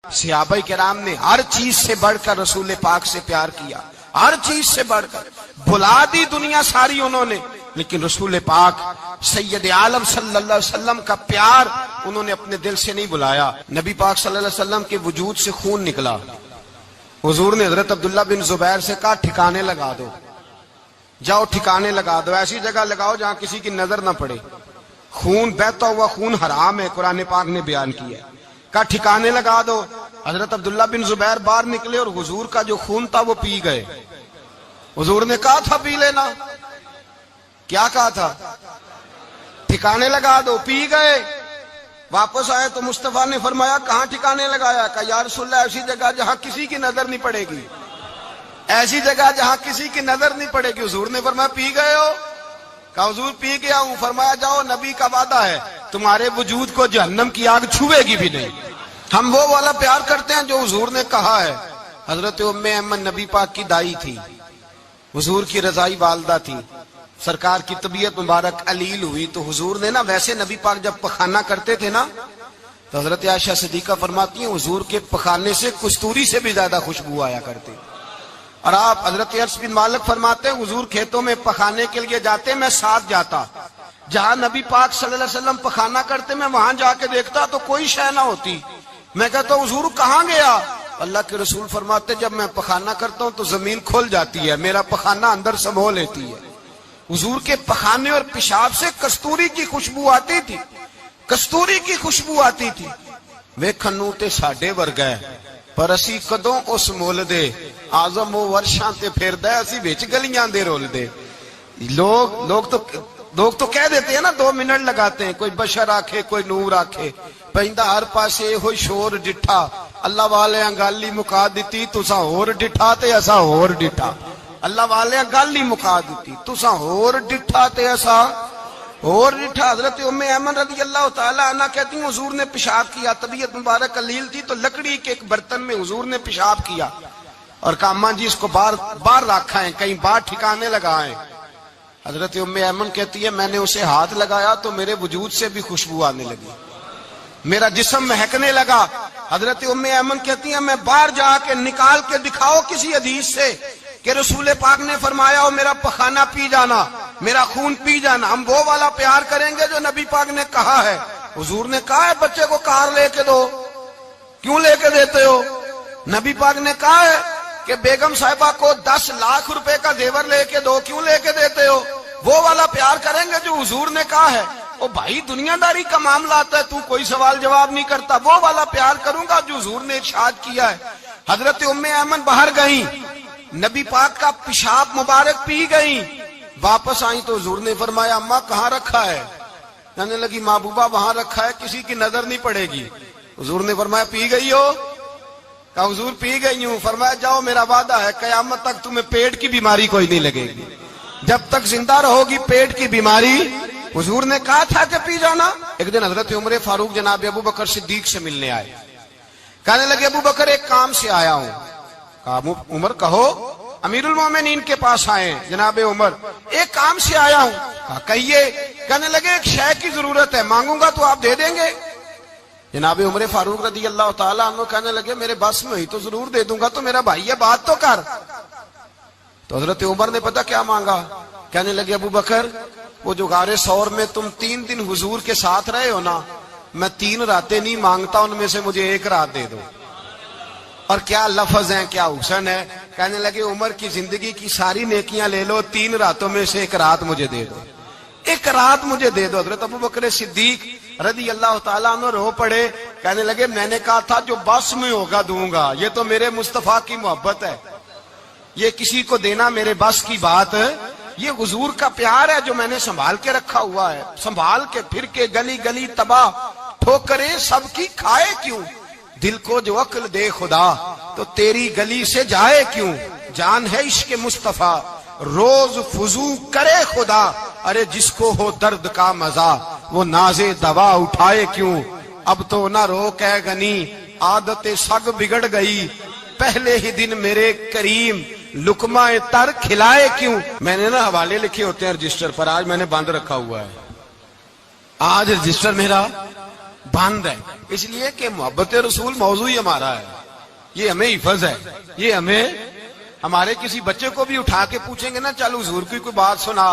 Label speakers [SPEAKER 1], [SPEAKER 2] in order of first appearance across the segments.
[SPEAKER 1] صحابہ کرام نے ہر چیز سے بڑھ کر رسول پاک سے پیار کیا، ہر چیز سے بڑھ کر بھلا دی دنیا ساری انہوں نے، لیکن رسول پاک سید عالم صلی اللہ علیہ وسلم کا پیار انہوں نے اپنے دل سے نہیں بلایا۔ نبی پاک صلی اللہ علیہ وسلم کے وجود سے خون نکلا، حضور نے حضرت عبداللہ بن زبیر سے کہا ٹھکانے لگا دو، جاؤ ٹھکانے لگا دو، ایسی جگہ لگاؤ جہاں کسی کی نظر نہ پڑے، خون بہتا ہوا خون حرام ہے، قرآن پاک نے بیان کیا ہے، کہا ٹھکانے لگا دو۔ حضرت عبداللہ بن زبیر باہر نکلے اور حضور کا جو خون تھا وہ پی گئے۔ حضور نے کہا تھا پی لینا، کیا کہا تھا؟ ٹھکانے لگا دو، پی گئے۔ واپس آئے تو مصطفیٰ نے فرمایا کہاں ٹھکانے لگایا؟ کہا یا رسول اللہ ایسی جگہ جہاں کسی کی نظر نہیں پڑے گی، ایسی جگہ جہاں کسی کی نظر نہیں پڑے گی۔ حضور نے فرمایا پی گئے ہو؟ کہا حضور پی گیا ہوں۔ فرمایا جاؤ، نبی کا وعدہ ہے تمہارے وجود کو جہنم کی آگ چھوئے گی بھی نہیں۔ ہم وہ والا پیار کرتے ہیں جو حضور نے کہا ہے۔ حضرت ام ایمن نبی پاک کی دائی تھی، حضور کی رضائی والدہ تھی، سرکار کی طبیعت مبارک علیل ہوئی تو حضور نے نا، ویسے نبی پاک جب پخانہ کرتے تھے نا تو حضرت عائشہ صدیقہ فرماتی ہیں حضور کے پخانے سے کستوری سے بھی زیادہ خوشبو آیا کرتی۔ اور آپ حضرت انس بن مالک فرماتے ہیں حضور کھیتوں میں پخانے کے لیے جاتے، میں ساتھ جاتا، جہاں نبی پاک صلی اللہ علیہ وسلم پخانہ کرتے میں وہاں جا کے دیکھتا تو کوئی شے نہ ہوتی۔ میں کہتا حضور کہاں گیا؟ اللہ کے رسول فرماتے جب میں پخانہ کرتا ہوں تو زمین کھل جاتی ہے، میرا پخانہ اندر سمو لیتی ہے۔ حضور کے پخانے اور پیشاب سے کستوری کی خوشبو آتی تھی، کستوری کی خوشبو آتی تھی۔ ویکھنوں تے ساڈے ورگا ہے پر اسی کدوں اس مول دے، آزم و ورشاں تے پھردا ہے اسی وچ گلیاں دے رول دے۔ لوگ تو کہہ دیتے ہیں نا، 2 منٹ لگاتے ہیں، کوئی بشر آکھے کوئی نور آکھے، پہندا ہر پاسے ہوئی شور ڈٹھا، اللہ والے گالی مکا دیتی تساں ہور ڈٹھا تے اساں ہور ڈٹھا، اللہ والے گالی مکا دیتی تساں ہور ڈٹھا تے اساں ہور ڈٹھا۔ حضرت ام ایمن رضی اللہ تعالی عنہ کہتی ہیں حضور نے پیشاب کیا، طبیعت مبارک علیل تھی تو لکڑی کے ایک برتن میں حضور نے پیشاب کیا اور کہا اماں جی اس کو باہر رکھا ہے، کہیں باہر ٹھکانے لگائیں۔ حضرت ام ایمن کہتی ہے میں نے اسے ہاتھ لگایا تو میرے وجود سے بھی خوشبو آنے لگی، میرا جسم مہکنے لگا۔ حضرت ام ایمن کہتی ہیں میں باہر جا کے نکال کے دکھاؤ کسی حدیث سے کہ رسول پاک نے فرمایا ہو میرا پخانہ پی جانا، میرا خون پی جانا۔ ہم وہ والا پیار کریں گے جو نبی پاک نے کہا ہے۔ حضور نے کہا ہے بچے کو کار لے کے دو، کیوں لے کے دیتے ہو؟ نبی پاک نے کہا ہے کہ بیگم صاحبہ کو 10 لاکھ روپے کا زیور لے کے دو، کیوں لے کے دیتے ہو؟ وہ والا پیار کریں گے جو حضور نے کہا ہے۔ او بھائی دنیا داری کا معاملہ آتا ہے تو کوئی سوال جواب نہیں کرتا، وہ والا پیار کروں گا جو حضور نے ارشاد کیا ہے۔ حضرت ام ایمن باہر گئیں، نبی پاک کا پیشاب مبارک پی گئیں، واپس آئیں تو حضور نے فرمایا اماں کہاں رکھا ہے؟ کہنے لگی محبوبہ وہاں رکھا ہے، کسی کی نظر نہیں پڑے گی۔ حضور نے فرمایا پی گئی ہو؟ کہا حضور پی گئی ہوں۔ فرمایا جاؤ میرا وعدہ ہے قیامت تک تمہیں پیٹ کی بیماری کوئی نہیں لگے گی، جب تک زندہ رہو گی پیٹ کی بیماری۔ حضور نے کہا تھا کہ پی جانا۔ ایک دن حضرت عمر فاروق جناب ابو بکر صدیق سے ملنے آئے، کہنے لگے ابو بکر ایک کام سے آیا ہوں۔ کہا عمر کہو۔ امیر المومنین کے پاس آئے جناب عمر، ایک کام سے آیا ہوں۔ کہا کہیے۔ کہنے لگے ایک شے کی ضرورت ہے، مانگوں گا تو آپ دے دیں گے؟ جناب عمر فاروق رضی اللہ تعالیٰ عنہ کہنے لگے میرے بس میں ہوئی تو ضرور دے دوں گا، تو میرا بھائی ہے بات تو کر۔ تو حضرت عمر نے پتہ کیا مانگا؟ کہنے لگے ابو بکر وہ جو غار ثور میں تم 3 دن حضور کے ساتھ رہے ہو نا، میں 3 راتیں نہیں مانگتا، ان میں سے مجھے 1 رات دے دو۔ اور کیا لفظ ہیں، کیا حسن ہے۔ کہنے لگے عمر کی زندگی کی ساری نیکیاں لے لو، 3 راتوں میں سے 1 رات مجھے دے دو، 1 رات مجھے دے دو۔ حضرت ابو بکر صدیق رضی اللہ تعالیٰ عنہ رو پڑے، کہنے لگے میں نے کہا تھا جو بس میں ہوگا دوں گا، یہ تو میرے مصطفیٰ کی محبت ہے، یہ کسی کو دینا میرے بس کی بات ہے، یہ حضور کا پیار ہے جو میں نے سنبھال کے رکھا ہوا ہے، سنبھال کے پھر کے گلی گلی تباہ ٹھوکریں سب کی کھائے کیوں، دل کو جو عقل دے خدا تو تیری گلی سے جائے کیوں، جان ہے عشق مصطفیٰ روز فضو کرے خدا، ارے جس کو ہو درد کا مزہ وہ ناز دوا اٹھائے کیوں، اب تو نہ روک ہے غنی عادت سگ بگڑ گئی، پہلے ہی دن میرے کریم لقمہ تر کھلائے کیوں۔ میں نے نا حوالے لکھے ہوتے ہیں رجسٹر پر، آج میں نے بند رکھا ہوا ہے، آج رجسٹر میرا بند ہے، اس لیے کہ محبت رسول موضوع ہی ہمارا ہے، یہ ہمیں حفظ ہے، یہ ہمیں ہمارے کسی بچے کو بھی اٹھا کے پوچھیں گے نا چل حضور کی کوئی بات سنا،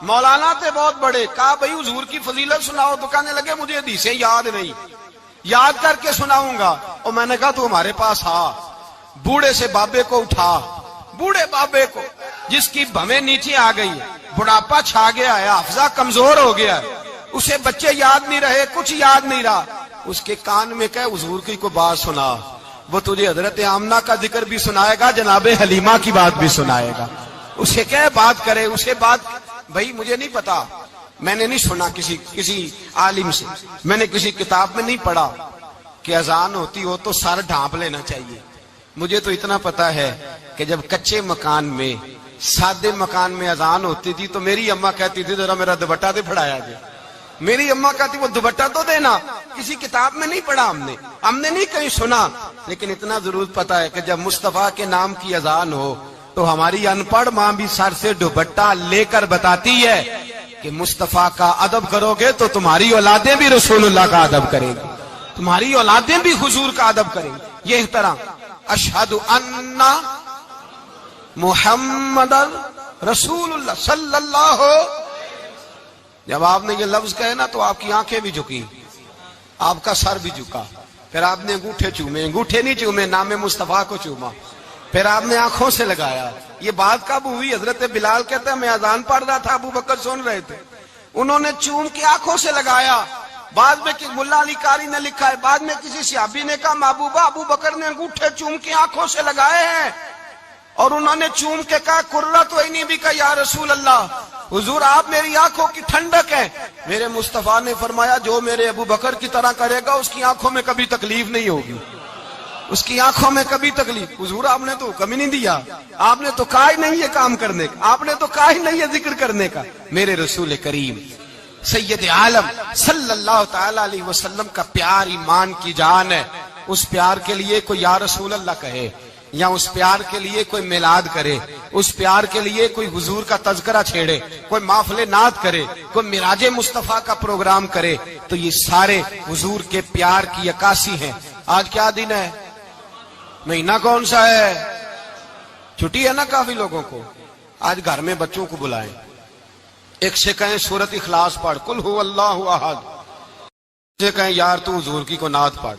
[SPEAKER 1] مولانا تھے بہت بڑے، کہا بھائی حضور کی فضیلت سناؤ، تو کہنے لگے مجھے حدیثیں یاد نہیں، یاد کر کے سناؤں گا۔ اور میں نے کہا تو ہمارے پاس آ، بوڑھے سے بابے کو اٹھا، بوڑھے بابے کو جس کی بھویں نیچے آ گئی، بڑھاپا چھا گیا ہے، حافظہ کمزور ہو گیا ہے، اسے بچے یاد نہیں رہے، کچھ یاد نہیں رہا، اس کے کان میں کہ حضور کی کوئی بات سنا، وہ تجھے حضرت آمنہ کا ذکر بھی سنائے گا، جناب حلیمہ کی بات بھی سنائے گا، اسے کہ بات کرے، اسے بات۔ بھائی مجھے نہیں پتا، میں نے نہیں سنا کسی عالم سے، میں نے کسی کتاب میں نہیں پڑھا کہ اذان ہوتی ہو تو سر ڈھانپ لینا چاہیے۔ مجھے تو اتنا پتا ہے کہ جب کچے مکان میں، سادے مکان میں اذان ہوتی تھی تو میری اماں کہتی تھی ذرا میرا دوپٹہ دے پھڑایا جائے، میری اماں کہتی وہ دوپٹہ تو دینا، کسی کتاب میں نہیں پڑھا ہم نے نہیں کہیں سنا، لیکن اتنا ضرور پتا ہے کہ جب مصطفیٰ کے نام کی اذان ہو تو ہماری ان پڑھ ماں بھی سر سے دوپٹہ لے کر بتاتی ہے کہ مصطفیٰ کا ادب کرو گے تو تمہاری اولادیں بھی رسول اللہ کا ادب کریں گی، تمہاری اولادیں بھی حضور کا ادب کریں گی۔ یہ احترام، اشہد ان محمد رسول اللہ صلی اللہ ہو، جب آپ نے یہ لفظ کہے نا تو آپ کی آنکھیں بھی جھکی، آپ کا سر بھی جھکا، پھر آپ نے انگوٹھے چومے، انگوٹھے نہیں چومے، نام مصطفیٰ کو چوما، پھر آپ نے آنکھوں سے لگایا۔ یہ بات کب ہوئی؟ حضرت بلال کہتے ہیں میں اذان پڑھ رہا تھا، ابو بکر سن رہے تھے، انہوں نے چوم کے آنکھوں سے لگایا۔ بعد میں ملا علی قاری نے لکھا ہے، بعد میں کسی صحابی نے کہا محبوبہ ابو بکر نے انگوٹھے چوم کے آنکھوں سے لگائے ہیں، اور انہوں نے چوم کے کہا قرۃ عینی بک یا رسول اللہ، حضور آپ میری آنکھوں کی ٹھنڈک ہے۔ میرے مصطفیٰ نے فرمایا جو میرے ابو بکر کی طرح کرے گا اس کی آنکھوں میں کبھی تکلیف نہیں ہوگی، اس کی آنکھوں میں کبھی تکلیف۔ حضور آپ نے تو حکم ہی نہیں دیا، آپ نے تو کہا ہی نہیں یہ کام کرنے کا، آپ نے تو کہا ہی نہیں یہ ذکر کرنے کا۔ میرے رسول کریم سید عالم صلی اللہ تعالی علیہ وسلم کا پیار ایمان کی جان ہے، اس پیار کے لیے کوئی یا رسول اللہ کہے، یا اس پیار کے لیے کوئی میلاد کرے، اس پیار کے لیے کوئی حضور کا تذکرہ چھیڑے، کوئی محفل نعت کرے، کوئی معراج مصطفیٰ کا پروگرام کرے، تو یہ سارے حضور کے پیار کی عکاسی ہیں۔ آج کیا دن ہے؟ مہینہ کون سا ہے؟ چھٹی ہے نا کافی لوگوں کو۔ آج گھر میں بچوں کو بلائیں، ایک سے کہیں سورۃ اخلاص پڑھ، قل هو اللہ احد، سے کہیں یار تو حضور کی کو نعت پڑھ،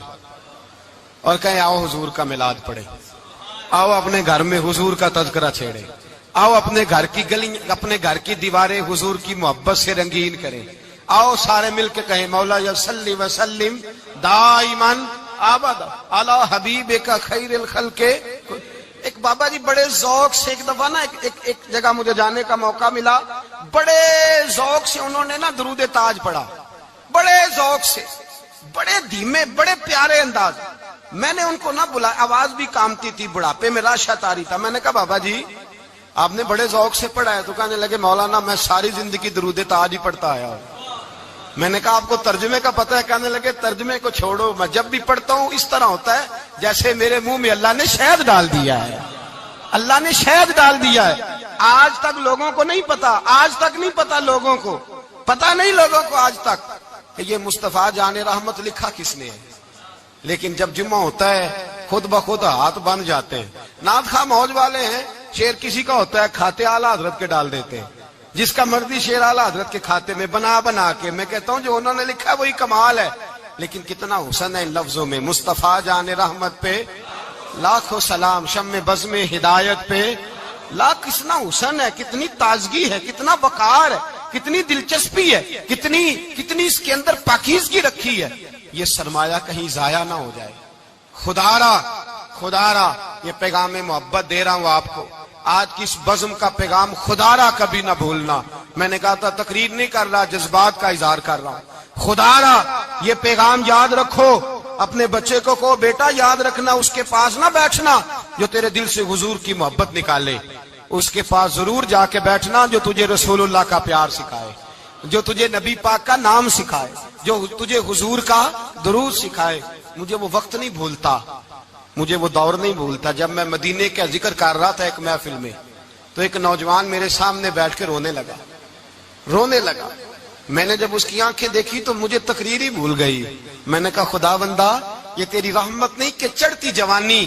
[SPEAKER 1] اور کہیں آؤ حضور کا میلاد پڑھے، آؤ اپنے گھر میں حضور کا تذکرہ چھیڑے، آؤ اپنے گھر کی گلی، اپنے گھر کی دیواریں حضور کی محبت سے رنگین کریں، آؤ سارے مل کے کہیں مولا صلی وسلم دائما ابدا علی حبیبک خیر الخلق۔ ایک بابا جی بڑے ذوق سے ایک دفعہ نا ایک جگہ مجھے جانے کا موقع ملا، بڑے ذوق سے انہوں نے نا درود تاج پڑھا، بڑے ذوق سے، بڑے دھیمے، بڑے پیارے انداز۔ میں نے ان کو نہ بلایا، آواز بھی کامتی تھی، بڑھاپے میں راشت آ رہی تھا، میں نے کہا بابا جی آپ نے بڑے ذوق سے پڑھا ہے، تو کہنے لگے مولانا میں ساری زندگی درود تاج ہی پڑھتا آیا ہوں۔ میں نے کہا آپ کو ترجمے کا پتہ ہے؟ کہنے لگے ترجمے کو چھوڑو، میں جب بھی پڑھتا ہوں اس طرح ہوتا ہے جیسے میرے منہ میں اللہ نے شہد ڈال دیا ہے، اللہ نے شہد ڈال دیا ہے۔ آج تک لوگوں کو نہیں پتا، آج تک نہیں پتا لوگوں کو، پتا نہیں لوگوں کو آج تک کہ یہ مصطفیٰ جان رحمت لکھا کس نے ہے۔ لیکن جب جمعہ ہوتا ہے خود بخود ہاتھ بن جاتے ہیں۔ نعت خواہ موج والے ہیں، شعر کسی کا ہوتا ہے کھاتے اعلیٰ حضرت کے ڈال دیتے ہیں، جس کا مرضی شعر اعلیٰ حضرت کے کھاتے میں بنا کے۔ میں کہتا ہوں جو انہوں نے لکھا ہے وہی کمال ہے، لیکن کتنا حسن ہے ان لفظوں میں۔ مصطفیٰ جان رحمت پہ لاکھوں سلام، شمع بزم ہدایت پہ لاکھ، کتنا حسن ہے، کتنی تازگی ہے، کتنا وقار ہے، کتنی دلچسپی ہے، کتنی اس کے اندر پاکیزگی رکھی ہے۔ یہ سرمایہ کہیں ضائع نہ ہو جائے۔ خدا را یہ پیغام محبت دے رہا ہوں آپ کو، آج کی اس بزم کا پیغام خدا را کبھی نہ بھولنا۔ میں نے کہا تھا تقریر نہیں کر رہا، جذبات کا اظہار کر رہا ہوں۔ خدا را یہ پیغام یاد رکھو، اپنے بچے کو کہو بیٹا یاد رکھنا، اس کے پاس نہ بیٹھنا جو تیرے دل سے حضور کی محبت نکالے، اس کے پاس ضرور جا کے بیٹھنا جو تجھے رسول اللہ کا پیار سکھائے، جو تجھے نبی پاک کا نام سکھائے، جو تجھے حضور کا درود سکھائے۔ مجھے وہ وقت نہیں بھولتا، مجھے وہ دور نہیں بھولتا جب میں مدینے کا ذکر کر رہا تھا ایک محفل میں، تو ایک نوجوان میرے سامنے بیٹھ کے رونے لگا۔ میں نے جب اس کی آنکھیں دیکھی تو مجھے تقریر ہی بھول گئی. میں نے کہا خدا بندہ یہ تیری رحمت نہیں کہ چڑھتی جوانی،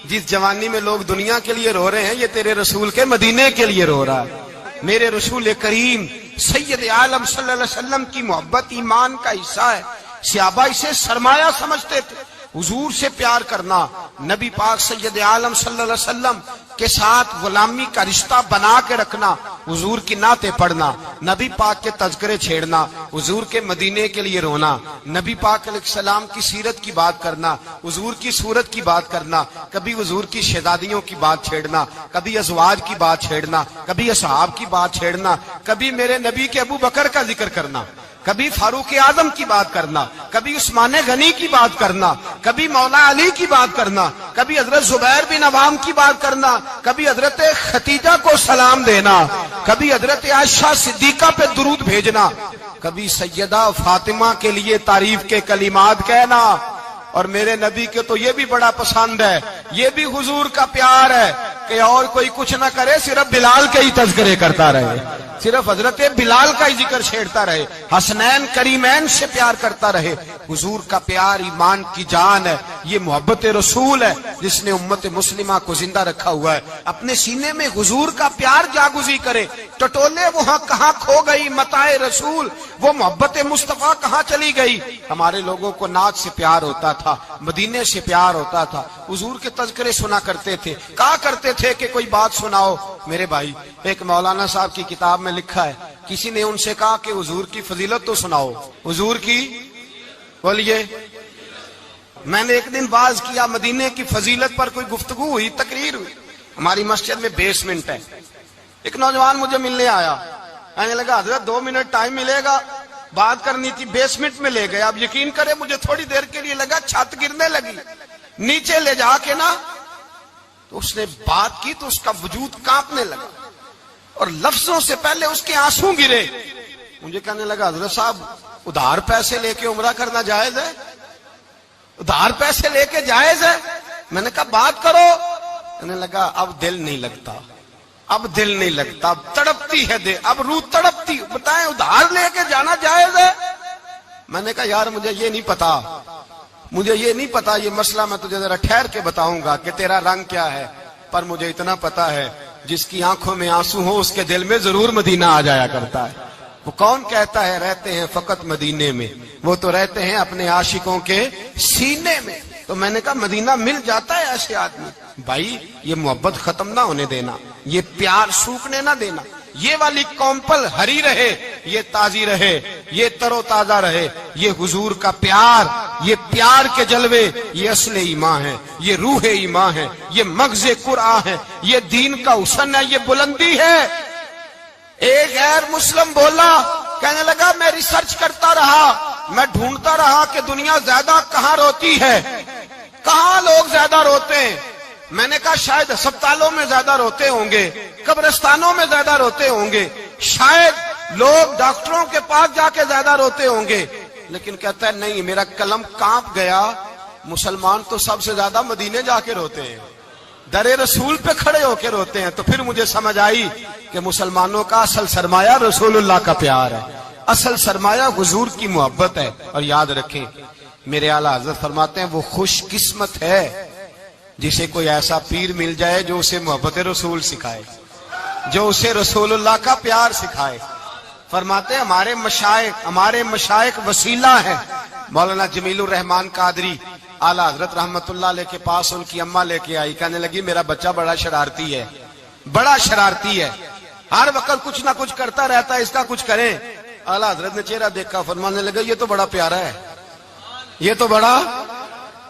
[SPEAKER 1] جس جوانی میں لوگ دنیا کے لیے رو رہے ہیں یہ تیرے رسول کے مدینے کے لیے رو رہا ہے. میرے رسول کریم سید عالم صلی اللہ علیہ وسلم کی محبت ایمان کا حصہ ہے. صحابہ اسے سرمایہ سمجھتے تھے. حضور سے پیار کرنا، نبی پاک سید عالم صلی اللہ علیہ وسلم کے ساتھ غلامی کا رشتہ بنا کے رکھنا، حضور کی نعتیں پڑھنا، نبی پاک کے تذکرے چھیڑنا، حضور کے مدینے کے لیے رونا، نبی پاک علیہ السلام کی سیرت کی بات کرنا، حضور کی صورت کی بات کرنا، کبھی حضور کی شہزادیوں کی بات چھیڑنا، کبھی ازواج کی بات چھیڑنا، کبھی اصحاب کی بات چھیڑنا، کبھی میرے نبی کے ابو بکر کا ذکر کرنا، کبھی فاروق اعظم کی بات کرنا، کبھی عثمان غنی کی بات کرنا، کبھی مولا علی کی بات کرنا، کبھی حضرت زبیر بن عوام کی بات کرنا، کبھی حضرت خدیجہ کو سلام دینا، کبھی حضرت عائشہ صدیقہ پہ درود بھیجنا، کبھی سیدہ فاطمہ کے لیے تعریف کے کلمات کہنا. اور میرے نبی کے تو یہ بھی بڑا پسند ہے، یہ بھی حضور کا پیار ہے کہ اور کوئی کچھ نہ کرے، صرف بلال کے ہی تذکرے کرتا رہے، صرف حضرت بلال کا ہی ذکر چھیڑتا رہے، حسنین کریمین سے پیار کرتا رہے. حضور کا پیار ایمان کی جان ہے. یہ محبت رسول ہے جس نے امت مسلمہ کو زندہ رکھا ہوا ہے. اپنے سینے میں حضور کا پیار جاگزی کرے. ٹٹولے وہاں کہاں کھو گئی متاع رسول، وہ محبت مصطفیٰ کہاں چلی گئی. ہمارے لوگوں کو نعت سے پیار ہوتا تھا، مدینے سے پیار ہوتا تھا، حضور کے تذکرے سنا کرتے تھے. کہا کرتے تھے کہ کوئی بات سناؤ. میرے بھائی، ایک مولانا صاحب کی کتاب میں لکھا ہے، کسی نے ان سے کہا کہ حضور کی فضیلت تو سناؤ. حضور کی بولیے. میں نے ایک دن باز کیا، مدینے کی فضیلت پر کوئی گفتگو ہوئی، تقریر ہوئی. ہماری مسجد میں بیسمنٹ ہے. ایک نوجوان مجھے ملنے آیا، کہنے لگا حضرت 2 منٹ ٹائم ملے گا، بات کرنی تھی. بیسمنٹ میں لے گیا. اب یقین کرے مجھے تھوڑی دیر کے لیے لگا چھت گرنے لگی. نیچے لے جا کے نا تو اس نے بات کی تو اس کا وجود کانپنے لگا اور لفظوں سے پہلے اس کے آنسو گرے. مجھے کہنے لگا حضرت صاحب ادھار پیسے لے کے عمرہ کرنا جائز ہے؟ ادھار پیسے لے کے جائز ہے؟ میں نے کہا بات کرو. کہنے لگا اب دل نہیں لگتا، اب دل نہیں لگتا، اب تڑپتی ہے دل، اب روح تڑپتی. بتائیں ادھار لے کے جانا جائز ہے؟ میں نے کہا یار مجھے یہ نہیں پتا، مجھے یہ نہیں پتا، یہ مسئلہ میں تجھے ذرا ٹھہر کے بتاؤں گا کہ تیرا رنگ کیا ہے. پر مجھے اتنا پتا ہے جس کی آنکھوں میں آنسو ہو اس کے دل میں ضرور مدینہ آ جایا کرتا ہے. وہ کون کہتا ہے رہتے ہیں فقط مدینے میں؟ وہ تو رہتے ہیں اپنے عاشقوں کے سینے میں. تو میں نے کہا مدینہ مل جاتا ہے ایسے آدمی. بھائی یہ محبت ختم نہ ہونے دینا، یہ پیار سوکھنے نہ دینا. یہ والی کومپل ہری رہے، یہ تازی رہے، یہ تر و تازہ رہے. یہ حضور کا پیار، یہ پیار کے جلوے، یہ اصل ایمان ہے، یہ روح ایمان ہے، یہ مغز قرآن ہے، یہ دین کا حسن ہے، یہ بلندی ہے. ایک غیر مسلم بولا، کہنے لگا میں ریسرچ کرتا رہا، میں ڈھونڈتا رہا کہ دنیا زیادہ کہاں روتی ہے، کہاں لوگ زیادہ روتے ہیں. میں نے کہا شاید ہسپتالوں میں زیادہ روتے ہوں گے، قبرستانوں میں زیادہ روتے ہوں گے، شاید لوگ ڈاکٹروں کے پاس جا کے زیادہ روتے ہوں گے. لیکن کہتا ہے نہیں، میرا قلم کانپ گیا، مسلمان تو سب سے زیادہ مدینے جا کے روتے ہیں، در رسول پہ کھڑے ہو کے روتے ہیں. تو پھر مجھے سمجھ آئی کہ مسلمانوں کا اصل سرمایہ رسول اللہ کا پیار ہے، اصل سرمایہ حضور کی محبت ہے. اور یاد رکھیں میرے اعلیٰ حضرت فرماتے ہیں وہ خوش قسمت ہے جسے کوئی ایسا پیر مل جائے جو اسے محبت رسول سکھائے، جو اسے رسول اللہ کا پیار سکھائے. فرماتے ہیں ہمارے مشائخ وسیلہ ہیں. مولانا جمیل الرحمان قادری اعلیٰ حضرت رحمت اللہ علیہ کے پاس ان کی اماں لے کے آئی. کہنے لگی میرا بچہ بڑا شرارتی ہے، بڑا شرارتی ہے، ہر وقت کچھ نہ کچھ کرتا رہتا ہے، اس کا کچھ کریں. اعلیٰ حضرت نے چہرہ دیکھا، فرمانے لگا یہ تو بڑا پیارا ہے، یہ تو بڑا،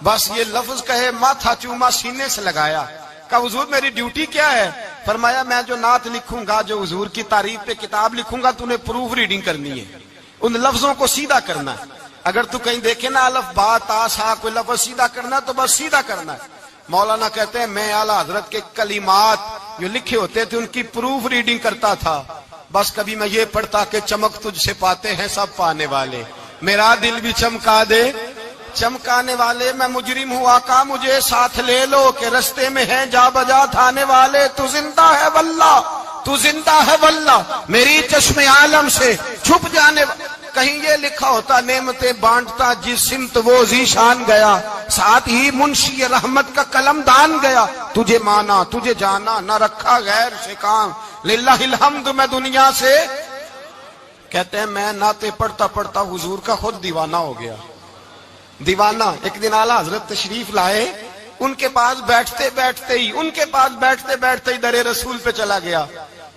[SPEAKER 1] بس یہ لفظ کہے ماتھا چوما سینے سے لگایا. کہا حضور میری ڈیوٹی کیا ہے؟ فرمایا میں جو نعت لکھوں گا، جو حضور کی تعریف پہ کتاب لکھوں گا، تو نے پروف ریڈنگ کرنی ہے، ان لفظوں کو سیدھا کرنا ہے. اگر تو کہیں دیکھے نا الف با تا سا کوئی لفظ سیدھا کرنا تو بس سیدھا کرنا ہے. مولانا کہتے ہیں میں اعلیٰ حضرت کے کلمات جو لکھے ہوتے تھے ان کی پروف ریڈنگ کرتا تھا. بس کبھی میں یہ پڑھتا کہ چمک تجھ سے پاتے ہیں سب پانے والے، میرا دل بھی چمکا دے چمکانے والے. میں مجرم ہوں آقا مجھے ساتھ لے لو کہ رستے میں ہیں جا بجا تھانے والے. تو زندہ ہے واللہ تو زندہ ہے واللہ میری چشم عالم سے چھپ جانے کہیں یہ لکھا ہوتا نعمتیں بانٹتا جس سمت وہ ذیشان گیا ساتھ ہی منشی رحمت کا قلم دان گیا تجھے مانا تجھے جانا نہ رکھا غیر سے کام للہ الحمد میں دنیا سے کہتے ہیں میں نعتیں پڑھتا پڑھتا حضور کا خود دیوانہ ہو گیا دیوانہ ایک دن اعلیٰ حضرت تشریف لائے ان کے پاس بیٹھتے بیٹھتے ہی در رسول پہ چلا گیا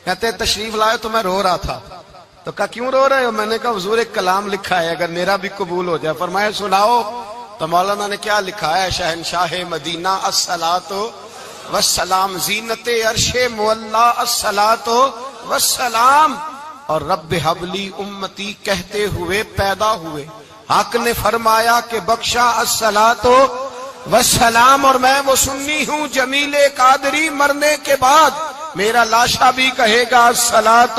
[SPEAKER 1] کہتے تشریف لائے تو میں رو رہا تھا تو کہا کیوں رو رہے ہو میں نے کہا حضور ایک کلام لکھا ہے اگر میرا بھی قبول ہو جائے فرمایا سناؤ تو مولانا نے کیا لکھا ہے شہنشاہ مدینہ الصلاۃ والسلام زینت عرش مولا الصلاۃ والسلام اور رب حبلی امتی کہتے ہوئے پیدا ہوئے حق نے فرمایا کہ بخشا الصلاۃ والسلام اور میں وہ سنی ہوں جمیل قادری مرنے کے بعد میرا لاشا بھی کہے گا الصلاۃ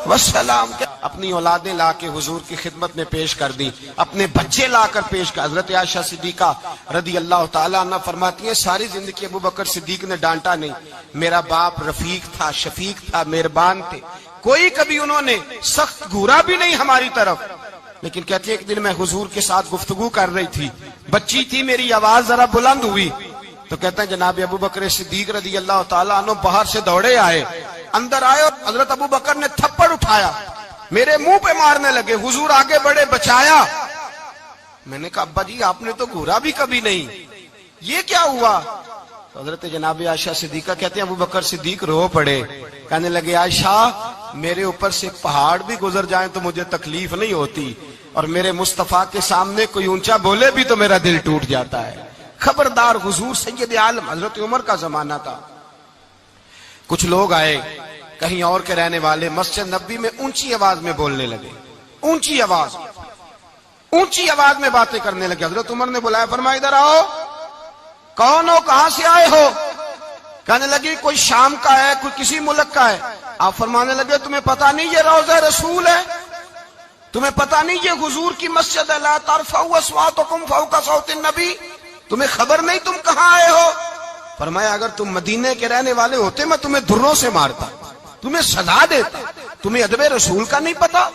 [SPEAKER 1] والسلام اپنی اولادیں لا کے حضور کی خدمت میں پیش کر دی اپنے بچے لا کر پیش کر حضرت عائشہ صدیقہ رضی اللہ تعالیٰ عنہ فرماتی ہیں ساری زندگی ابو بکر صدیق نے ڈانٹا نہیں میرا باپ رفیق تھا شفیق تھا مہربان تھے کوئی کبھی انہوں نے سخت گھورا بھی نہیں ہماری طرف لیکن کہتی ہے ایک دن میں حضور کے ساتھ گفتگو کر رہی تھی بچی تھی میری آواز ذرا بلند ہوئی تو کہتے ہیں جناب ابو بکر صدیق رضی اللہ تعالیٰ عنہ باہر سے دوڑے آئے اندر آئے اور حضرت ابو بکر نے تھپڑ اٹھایا میرے منہ پہ مارنے لگے حضور آگے بڑھے بچایا میں نے کہا ابا جی آپ نے تو گھورا بھی کبھی نہیں یہ کیا ہوا تو حضرت جناب عائشہ صدیقہ کہتے ہیں ابو بکر صدیق رو پڑے کہنے لگے عائشہ میرے اوپر سے پہاڑ بھی گزر جائیں تو مجھے تکلیف نہیں ہوتی اور میرے مصطفیٰ کے سامنے کوئی اونچا بولے بھی تو میرا دل ٹوٹ جاتا ہے خبردار حضور سید عالم حضرت عمر کا زمانہ تھا کچھ لوگ آئے کہیں اور کے رہنے والے مسجد نبوی میں اونچی آواز میں بولنے لگے اونچی آواز میں باتیں کرنے لگے حضرت عمر نے بلایا فرمایا ادھر آؤ کون ہو کہاں سے آئے ہو کہنے لگی کوئی شام کا ہے کوئی کسی ملک کا ہے آپ فرمانے لگے تمہیں پتا نہیں یہ روضہ رسول ہے تمہیں پتا نہیں یہ حضور کی مسجد ہے لا ترفعوا اصواتکم فوق صوت النبی تمہیں خبر نہیں تم کہاں آئے ہو فرمایا اگر تم مدینے کے رہنے والے ہوتے میں تمہیں دھروں سے مارتا تمہیں سزا دیتا تمہیں ادب رسول کا نہیں پتا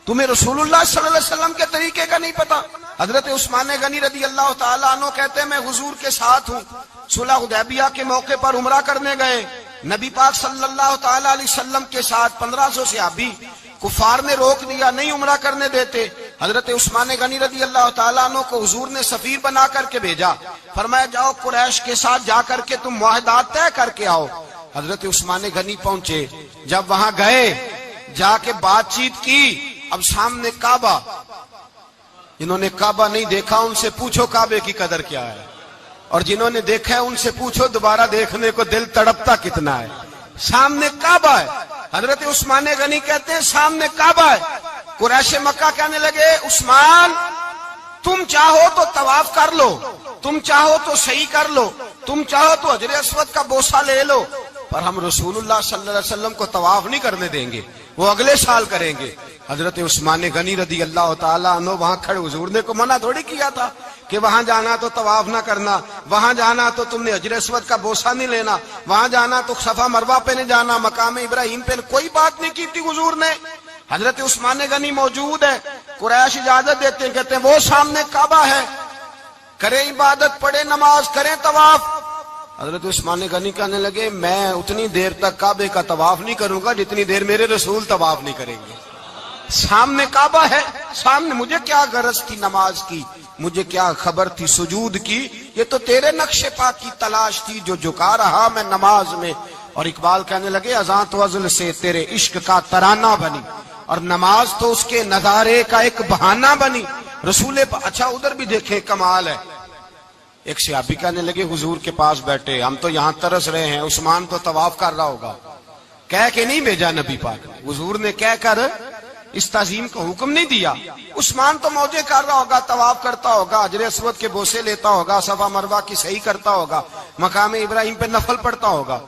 [SPEAKER 1] تمہیں رسول اللہ صلی اللہ علیہ وسلم کے طریقے کا نہیں پتا حضرت عثمان غنی رضی اللہ تعالیٰ عنہ کہتے ہیں میں حضور کے ساتھ ہوں صلح حدیبیہ کے موقع پر عمرہ کرنے گئے نبی پاک صلی اللہ تعالیٰ علیہ وسلم کے ساتھ 1500 صحابی کفار نے روک دیا نہیں عمرہ کرنے دیتے حضرت عثمان غنی رضی اللہ تعالیٰ عنہ کو حضور نے سفیر بنا کر کے بھیجا فرمایا جاؤ قریش کے ساتھ جا کر کے تم معاہدات طے کر کے آؤ حضرت عثمان غنی پہنچے جب وہاں گئے جا کے بات چیت کی اب سامنے کعبہ جنہوں نے کعبہ نہیں دیکھا ان سے پوچھو کعبے کی قدر کیا ہے اور جنہوں نے دیکھا ہے ان سے پوچھو دوبارہ دیکھنے کو دل تڑپتا کتنا ہے سامنے کعبہ ہے حضرت عثمان غنی کہتے ہیں سامنے کعبہ ہے قریش مکہ کہنے لگے عثمان تم چاہو تو طواف کر لو تم چاہو تو صحیح کر لو تم چاہو تو حجر اسود کا بوسہ لے لو پر ہم رسول اللہ صلی اللہ علیہ وسلم کو طواف نہیں کرنے دیں گے وہ اگلے سال کریں گے حضرت عثمان غنی رضی اللہ تعالیٰ عنہ وہاں کھڑے حضور نے کو منع تھوڑی کیا تھا کہ وہاں جانا تو طواف نہ کرنا وہاں جانا تو تم نے حجر اسود کا بوسہ نہیں لینا وہاں جانا تو صفا مروہ پہ نہیں جانا مقام ابراہیم پہ کوئی بات نہیں کی تھی حضور نے حضرت عثمان غنی موجود ہے قریش اجازت دیتے ہیں کہتے ہیں وہ سامنے کعبہ ہے کریں عبادت پڑھیں نماز کریں طواف حضرت عثمان غنی کہنے لگے میں اتنی دیر تک کعبے کا طواف نہیں کروں گا جتنی دیر میرے رسول طواف نہیں کریں گے سامنے کعبہ ہے سامنے مجھے کیا غرض تھی نماز کی مجھے کیا خبر تھی سجود کی یہ تو تیرے نقش پا کی تلاش تھی جو جھکا رہا میں نماز میں اور اقبال کہنے لگے اذان تو ازل سے تیرے عشق کا ترانہ بنی اور نماز تو اس کے نظارے کا ایک بہانہ بنی رسول اچھا ادھر بھی دیکھیں کمال ہے ایک صحابی کہنے لگے حضور کے پاس بیٹھے ہم تو یہاں ترس رہے ہیں عثمان تو طواف کر رہا ہوگا کہہ کے نہیں بھیجا نبی پاک حضور نے کہہ کر اس تعظیم کا حکم نہیں دیا عثمان تو موجے کر رہا ہوگا طواف کرتا ہوگا حجر اسود کے بوسے لیتا ہوگا صفا مروہ کی صحیح کرتا ہوگا مقام ابراہیم پہ نفل پڑھتا ہوگا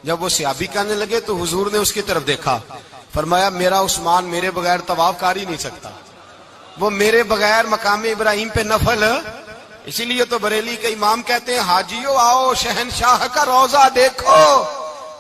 [SPEAKER 1] جب وہ صحابی کہنے لگے تو حضور نے اس کی طرف دیکھا فرمایا میرا عثمان میرے بغیر طواف کر ہی نہیں سکتا وہ میرے بغیر مقام ابراہیم پہ نفل اسی لیے تو بریلی کے امام کہتے ہیں حاجیو آؤ شہنشاہ کا روضہ دیکھو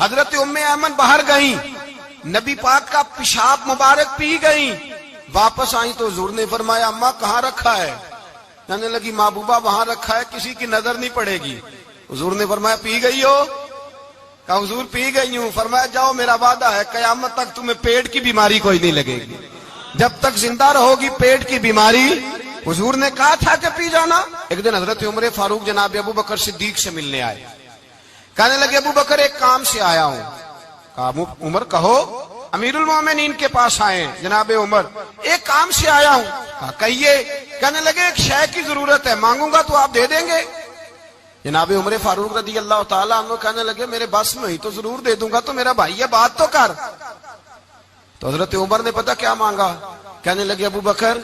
[SPEAKER 1] حضرت ام ایمن باہر گئیں، نبی پاک کا پیشاب مبارک پی گئیں، واپس آئیں تو حضور نے فرمایا اماں کہاں رکھا ہے؟ کہنے لگی محبوبہ وہاں رکھا ہے، کسی کی نظر نہیں پڑے گی۔ حضور نے فرمایا پی گئی ہو؟ کہا حضور پی گئی ہوں۔ فرمایا جاؤ میرا وعدہ ہے قیامت تک تمہیں پیٹ کی بیماری کوئی نہیں لگے گی، جب تک زندہ رہو گی پیٹ کی بیماری۔ حضور نے کہا تھا کہ پی جانا۔ ایک دن حضرت عمر فاروق جناب ابو بکر صدیق سے ملنے آئے، کہنے لگے ابو بکر ایک کام سے آیا ہوں۔ کہا عمر کہو۔ امیر المومنین کے پاس آئے جناب عمر، ایک کام سے آیا ہوں۔ کہا کہیے۔ کہنے لگے ایک شے کی ضرورت ہے، مانگوں گا تو آپ دے دیں گے؟ جناب عمر فاروق رضی اللہ تعالیٰ عنہ کہنے لگے میرے بس میں ہی تو ضرور دے دوں گا، تو میرا بھائی ہے بات تو کر۔ تو حضرت عمر نے پتہ کیا مانگا؟ کہنے لگے ابو بکر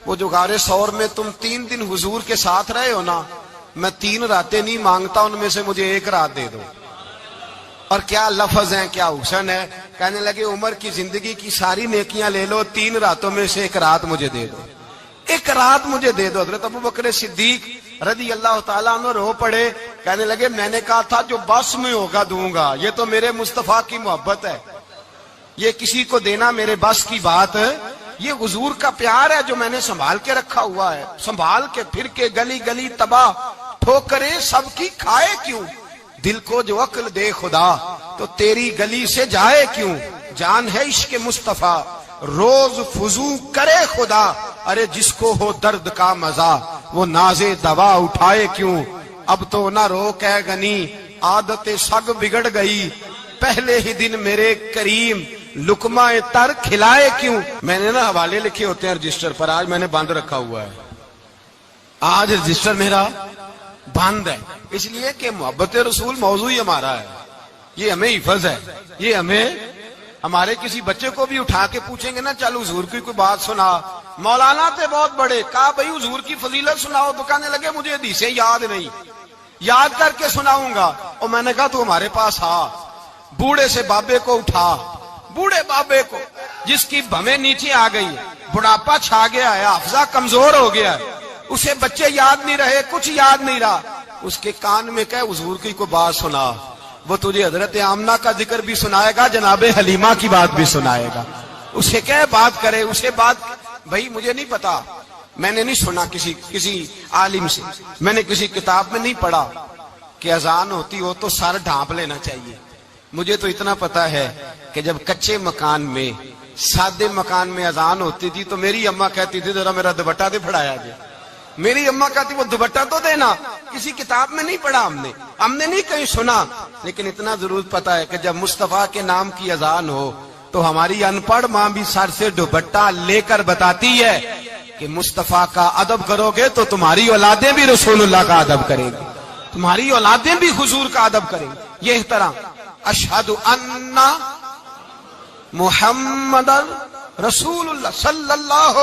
[SPEAKER 1] وہ جو غار ثور میں تم 3 دن حضور کے ساتھ رہے ہو نا، میں 3 راتیں نہیں مانگتا، ان میں سے مجھے 1 رات دے دو۔ اور کیا لفظ ہیں، کیا حسن ہے۔ کہنے لگے عمر کی زندگی کی ساری نیکیاں لے لو، 3 راتوں میں سے 1 رات مجھے دے دو، 1 رات مجھے دے دو۔ حضرت ابو بکر صدیق رضی اللہ تعالیٰ عنہ رو پڑے، کہنے لگے میں نے کہا تھا جو بس میں ہوگا دوں گا، یہ تو میرے مصطفیٰ کی محبت ہے، یہ کسی کو دینا میرے بس کی بات ہے، یہ حضور کا پیار ہے جو میں نے سنبھال کے رکھا ہوا ہے، سنبھال کے پھر کے گلی گلی تباہ ٹھوکریں سب کی کھائے کیوں، دل کو جو عقل دے خدا تو تیری گلی سے جائے کیوں، جان ہے عشق مصطفیٰ روز فضو کرے خدا، ارے جس کو ہو درد کا مزہ وہ ناز دوا اٹھائے کیوں، اب تو نہ روک ہے غنی عادت سگ بگڑ گئی، پہلے ہی دن میرے کریم لقمہ تر کھلائے کیوں۔ میں نے نا حوالے لکھے ہوتے ہیں رجسٹر پر، آج میں نے بند رکھا ہوا ہے، آج رجسٹر میرا بند ہے، اس لیے کہ محبت رسول موضوع ہی ہمارا ہے، یہ ہمیں حفظ ہے، یہ ہمیں ہمارے کسی بچے کو بھی اٹھا کے پوچھیں گے نا چل حضور کی کوئی بات سنا، مولانا تھے بہت بڑے، کہا بھائی حضور کی فضیلت سناؤ، تو کہنے لگے مجھے حدیثیں یاد نہیں، یاد کر کے سناؤں گا۔ اور میں نے کہا تو ہمارے پاس آ، بوڑھے سے بابے کو اٹھا، بوڑھے بابے کو جس کی بھویں نیچے آ گئی، بڑھاپا چھا گیا ہے، حافظہ کمزور ہو گیا ہے، اسے بچے یاد نہیں رہے، کچھ یاد نہیں رہا، اس کے کان میں کہے حضور کی کوئی بات سنا، وہ تجھے حضرت آمنہ کا ذکر بھی سنائے گا، جناب حلیمہ کی بات بھی سنائے گا، اسے کہے بات کرے، اسے بات بھائی مجھے نہیں پتا، میں نے نہیں سنا کسی عالم سے، میں نے کسی کتاب میں نہیں پڑھا کہ اذان ہوتی ہو تو سر ڈھانپ لینا چاہیے، مجھے تو اتنا پتا ہے کہ جب کچے مکان میں سادے مکان میں اذان ہوتی تھی تو میری اماں کہتی تھی ذرا میرا دوپٹہ دے پھڑایا جائے، میری اماں کہتی وہ دوپٹہ تو دینا، کسی کتاب میں نہیں پڑھا ہم نے نہیں کہیں سنا، لیکن اتنا ضرور پتا ہے کہ جب مصطفیٰ کے نام کی اذان ہو تو ہماری ان پڑھ ماں بھی سر سے دوپٹہ لے کر بتاتی ہے کہ مصطفیٰ کا ادب کرو گے تو تمہاری اولادیں بھی رسول اللہ کا ادب کریں گی، تمہاری اولادیں بھی حضور کا ادب کریں گی۔ یہ احترام، اشہد ان محمد رسول اللہ صلی اللہ،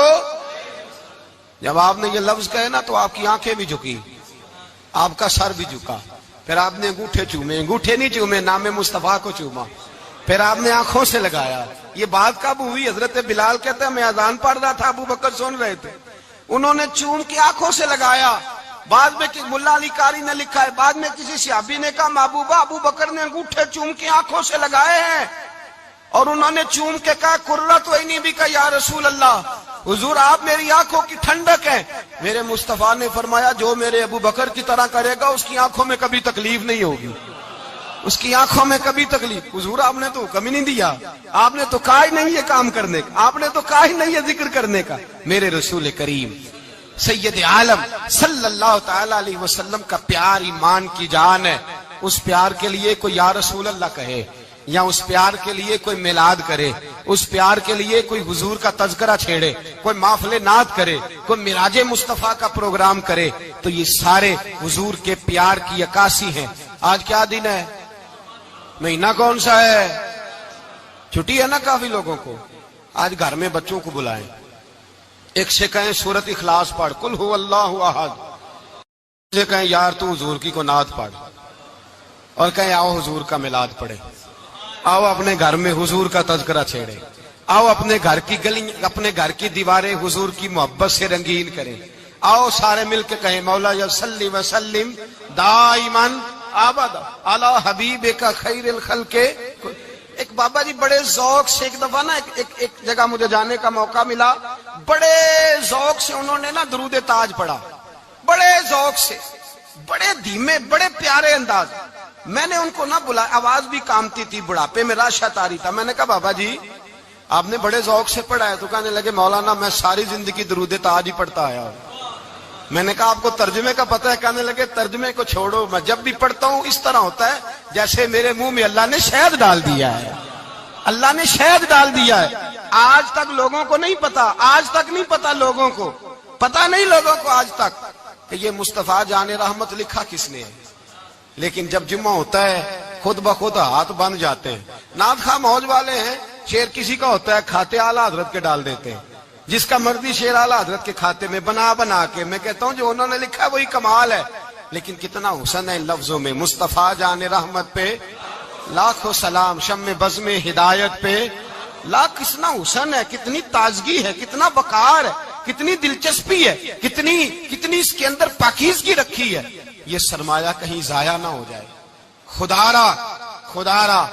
[SPEAKER 1] جب آپ نے یہ لفظ کہے نا تو آپ کی آنکھیں بھی جھکی، آپ کا سر بھی جھکا، پھر آپ نے انگوٹھے چومے، انگوٹھے نہیں چومے، نام مصطفیٰ کو چوما، پھر آپ نے آنکھوں سے لگایا۔ یہ بات کب ہوئی؟ حضرت بلال کہتے ہیں میں اذان پڑھ رہا تھا، ابو بکر سن رہے تھے، انہوں نے چوم کے آنکھوں سے لگایا۔ بعد میں ملا علی قاری نے لکھا ہے، بعد میں کسی صحابی نے کہا محبوبہ ابو بکر نے انگوٹھے چوم کے آنکھوں سے لگائے ہیں، اور انہوں نے چوم کے کہا قرۃ عینی بک یا رسول اللہ، حضور آپ میری آنکھوں کی ٹھنڈک ہے۔ میرے مصطفیٰ نے فرمایا جو میرے ابو بکر کی طرح کرے گا اس کی آنکھوں میں کبھی تکلیف نہیں ہوگی، اس کی آنکھوں میں کبھی تکلیف۔ حضور آپ نے تو حکم ہی نہیں دیا، آپ نے تو کہا ہی نہیں یہ کام کرنے کا، آپ نے تو کہا ہی نہیں یہ ذکر کرنے کا۔ میرے رسول کریم سید عالم صلی اللہ تعالی علیہ وسلم کا پیار ایمان کی جان ہے، اس پیار کے لیے کوئی یا رسول اللہ کہے، یا اس پیار کے لیے کوئی میلاد کرے، اس پیار کے لیے کوئی حضور کا تذکرہ چھیڑے، کوئی محفل نعت کرے، کوئی معراج مصطفیٰ کا پروگرام کرے، تو یہ سارے حضور کے پیار کی عکاسی ہیں۔ آج کیا دن ہے؟ مہینہ کون سا ہے؟ چھٹی ہے نا کافی لوگوں کو۔ آج گھر میں بچوں کو بلائیں، ایک سے کہیں سورت اخلاص پڑھ، قل هو اللہ احد، سے کہیں یار تو حضور کی کو نعت پڑھ، اور کہیں آؤ حضور کا میلاد پڑھے، آؤ اپنے گھر میں حضور کا تذکرہ چھیڑے، آؤ اپنے گھر کی گلی اپنے گھر کی دیواریں حضور کی محبت سے رنگین کریں، آؤ سارے مل کے کہیں مولا یا صلی وسلم دائماً آباد اعلی حبیب کا خیر الخلق. ایک بابا جی بڑے ذوق سے ایک دفعہ نا ایک جگہ مجھے جانے کا موقع ملا. بڑے ذوق سے انہوں نے نا درود تاج پڑھا, بڑے ذوق سے, بڑے دھیمے, بڑے پیارے انداز. میں نے ان کو نہ بلایا, آواز بھی کامتی تھی, بڑھاپے میں راشت آ رہی تھا. میں نے کہا بابا جی آپ نے بڑے ذوق سے پڑھا ہے. تو کہنے لگے مولانا میں ساری زندگی درود تاج ہی پڑھتا آیا ہوں. میں نے کہا آپ کو ترجمے کا پتہ ہے؟ کہنے لگے ترجمے کو چھوڑو, میں جب بھی پڑھتا ہوں اس طرح ہوتا ہے جیسے میرے منہ میں اللہ نے شہد ڈال دیا ہے, اللہ نے شہد ڈال دیا ہے. آج تک لوگوں کو نہیں پتا, آج تک نہیں پتا لوگوں کو, پتا نہیں لوگوں کو آج تک کہ یہ مصطفیٰ جان رحمت لکھا کس نے ہے. لیکن جب جمعہ ہوتا ہے خود بخود ہاتھ بن جاتے ہیں. نعت خواہ موج والے ہیں, شعر کسی کا ہوتا ہے کھاتے اعلیٰ حضرت کے ڈال دیتے ہیں, جس کا مرضی شعر اعلیٰ حضرت کے کھاتے میں بنا کے. میں کہتا ہوں جو انہوں نے لکھا ہے وہی کمال ہے. لیکن کتنا حسن ہے ان لفظوں میں. مصطفیٰ جان رحمت پہ لاکھوں سلام, شم بزم ہدایت پہ لاکھ. کتنا حسن ہے, کتنی تازگی ہے, کتنا وقار ہے, کتنی دلچسپی ہے, کتنی اس کے اندر پاکیزگی رکھی ہے. یہ سرمایہ کہیں ضائع نہ ہو جائے. خدا را